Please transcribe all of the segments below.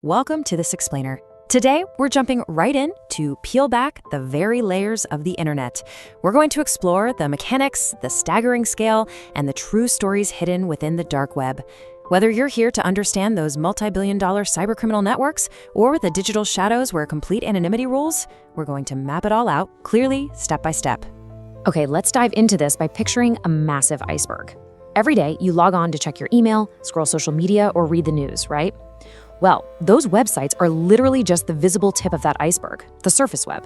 Welcome to This Explainer. Today, we're jumping right in to peel back the very layers of the internet. We're going to explore the mechanics, the staggering scale, and the true stories hidden within the dark web. Whether you're here to understand those multi-billion-dollar cybercriminal networks or the digital shadows where complete anonymity rules, we're going to map it all out clearly, step by step. Okay, let's dive into this by picturing a massive iceberg. Every day, you log on to check your email, scroll social media, or read the news, right? Well, those websites are literally just the visible tip of that iceberg, the surface web.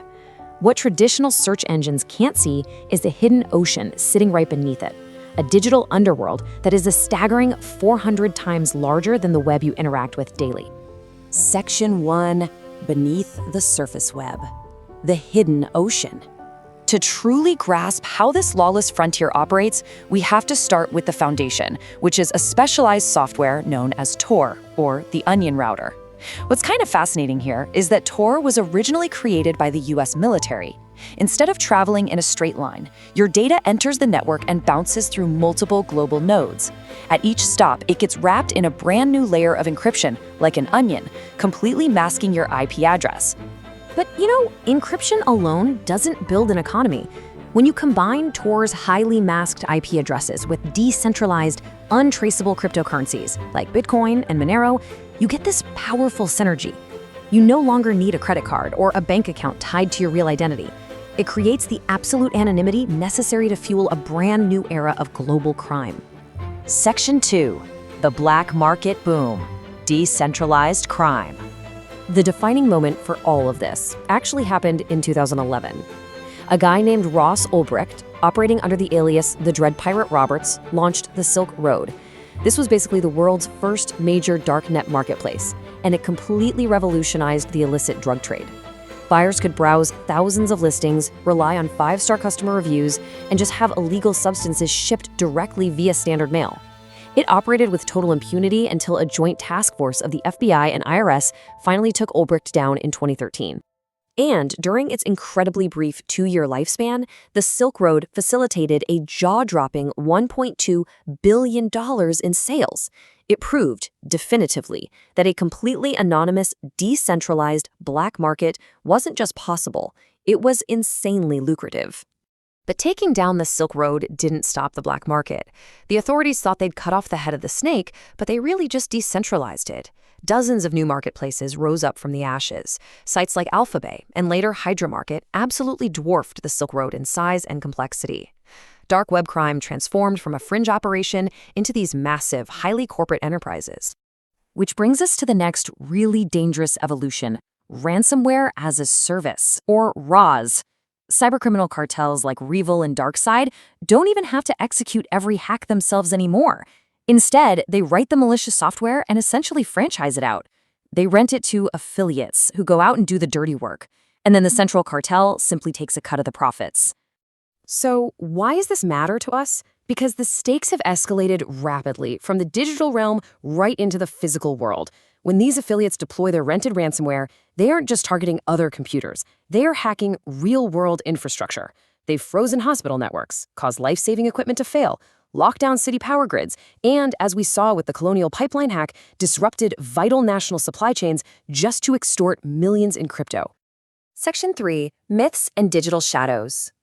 What traditional search engines can't see is the hidden ocean sitting right beneath it, a digital underworld that is a staggering 400 times larger than the web you interact with daily. Section 1, Beneath the Surface Web. The Hidden Ocean. To truly grasp how this lawless frontier operates, we have to start with the foundation, which is a specialized software known as Tor, or the Onion Router. What's kind of fascinating here is that Tor was originally created by the US military. Instead of traveling in a straight line, your data enters the network and bounces through multiple global nodes. At each stop, it gets wrapped in a brand new layer of encryption, like an onion, completely masking your IP address. But encryption alone doesn't build an economy. When you combine Tor's highly masked IP addresses with decentralized, untraceable cryptocurrencies like Bitcoin and Monero, you get this powerful synergy. You no longer need a credit card or a bank account tied to your real identity. It creates the absolute anonymity necessary to fuel a brand new era of global crime. Section 2, The Black Market Boom. Decentralized Crime. The defining moment for all of this actually happened in 2011. A guy named Ross Ulbricht, operating under the alias The Dread Pirate Roberts, launched the Silk Road. This was basically the world's first major darknet marketplace, and it completely revolutionized the illicit drug trade. Buyers could browse thousands of listings, rely on 5-star customer reviews, and just have illegal substances shipped directly via standard mail. It operated with total impunity until a joint task force of the FBI and IRS finally took Ulbricht down in 2013. And during its incredibly brief 2-year lifespan, the Silk Road facilitated a jaw-dropping $1.2 billion in sales. It proved, definitively, that a completely anonymous, decentralized black market wasn't just possible, it was insanely lucrative. But taking down the Silk Road didn't stop the black market. The authorities thought they'd cut off the head of the snake, but they really just decentralized it. Dozens of new marketplaces rose up from the ashes. Sites like Alphabay and later Hydra Market absolutely dwarfed the Silk Road in size and complexity. Dark web crime transformed from a fringe operation into these massive, highly corporate enterprises. Which brings us to the next really dangerous evolution, Ransomware as a Service, or RAS. Cybercriminal cartels like Revil and DarkSide don't even have to execute every hack themselves anymore. Instead, they write the malicious software and essentially franchise it out. They rent it to affiliates who go out and do the dirty work, and then the central cartel simply takes a cut of the profits. So why does this matter to us? Because the stakes have escalated rapidly from the digital realm right into the physical world. When these affiliates deploy their rented ransomware, they aren't just targeting other computers. They are hacking real-world infrastructure. They've frozen hospital networks, caused life-saving equipment to fail, locked down city power grids, and, as we saw with the Colonial Pipeline hack, disrupted vital national supply chains just to extort millions in crypto. Section 3, Myths and Digital Shadows.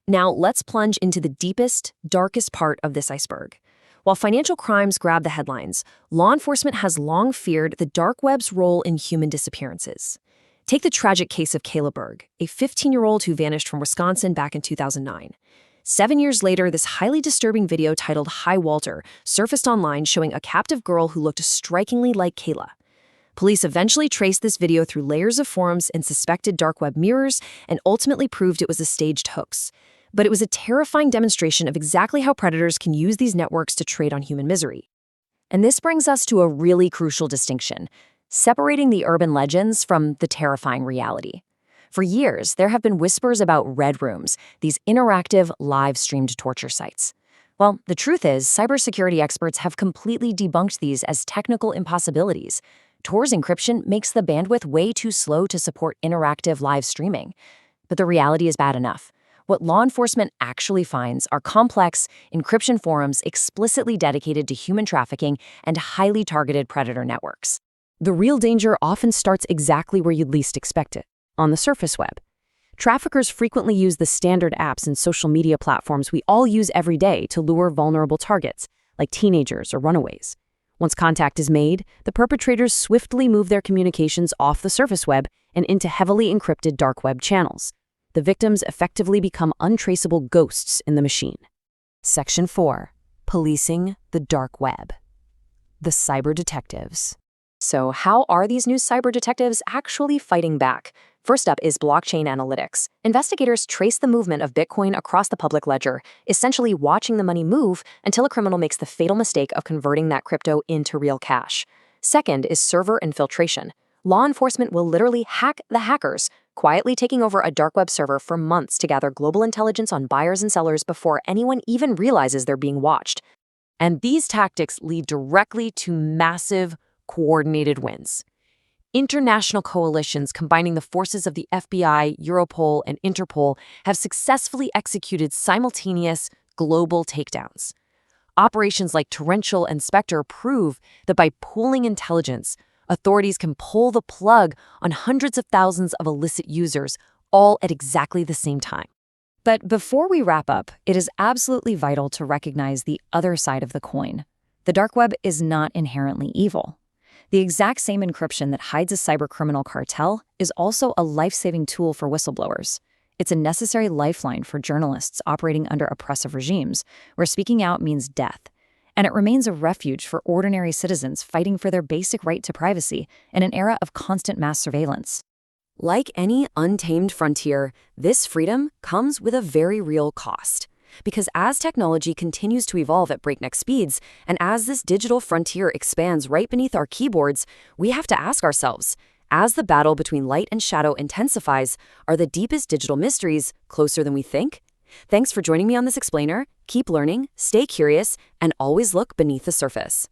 Now, let's plunge into the deepest, darkest part of this iceberg. While financial crimes grab the headlines, law enforcement has long feared the dark web's role in human disappearances. Take the tragic case of Kayla Berg, a 15-year-old who vanished from Wisconsin back in 2009. 7 years later, this highly disturbing video titled Hi Walter surfaced online showing a captive girl who looked strikingly like Kayla. Police eventually traced this video through layers of forums and suspected dark web mirrors and ultimately proved it was a staged hoax. But it was a terrifying demonstration of exactly how predators can use these networks to trade on human misery. And this brings us to a really crucial distinction, separating the urban legends from the terrifying reality. For years, there have been whispers about red rooms, these interactive, live-streamed torture sites. Well, the truth is, cybersecurity experts have completely debunked these as technical impossibilities. Tor's encryption makes the bandwidth way too slow to support interactive live streaming. But the reality is bad enough. What law enforcement actually finds are complex encryption forums explicitly dedicated to human trafficking and highly targeted predator networks. The real danger often starts exactly where you'd least expect it, on the surface web. Traffickers frequently use the standard apps and social media platforms we all use every day to lure vulnerable targets, like teenagers or runaways. Once contact is made, the perpetrators swiftly move their communications off the surface web and into heavily encrypted dark web channels. The victims effectively become untraceable ghosts in the machine. Section 4. Policing the dark web. The cyber detectives. So how are these new cyber detectives actually fighting back? First up is blockchain analytics. Investigators trace the movement of Bitcoin across the public ledger, essentially watching the money move until a criminal makes the fatal mistake of converting that crypto into real cash. Second is server infiltration. Law enforcement will literally hack the hackers, quietly taking over a dark web server for months to gather global intelligence on buyers and sellers before anyone even realizes they're being watched. And these tactics lead directly to massive, coordinated wins. International coalitions combining the forces of the FBI, Europol, and Interpol have successfully executed simultaneous global takedowns. Operations like Torrential and Spectre prove that by pooling intelligence, authorities can pull the plug on hundreds of thousands of illicit users, all at exactly the same time. But before we wrap up, it is absolutely vital to recognize the other side of the coin. The dark web is not inherently evil. The exact same encryption that hides a cybercriminal cartel is also a life-saving tool for whistleblowers. It's a necessary lifeline for journalists operating under oppressive regimes, where speaking out means death. And it remains a refuge for ordinary citizens fighting for their basic right to privacy in an era of constant mass surveillance. Like any untamed frontier, this freedom comes with a very real cost. Because as technology continues to evolve at breakneck speeds, and as this digital frontier expands right beneath our keyboards, we have to ask ourselves, as the battle between light and shadow intensifies, are the deepest digital mysteries closer than we think? Thanks for joining me on this explainer. Keep learning, stay curious, and always look beneath the surface.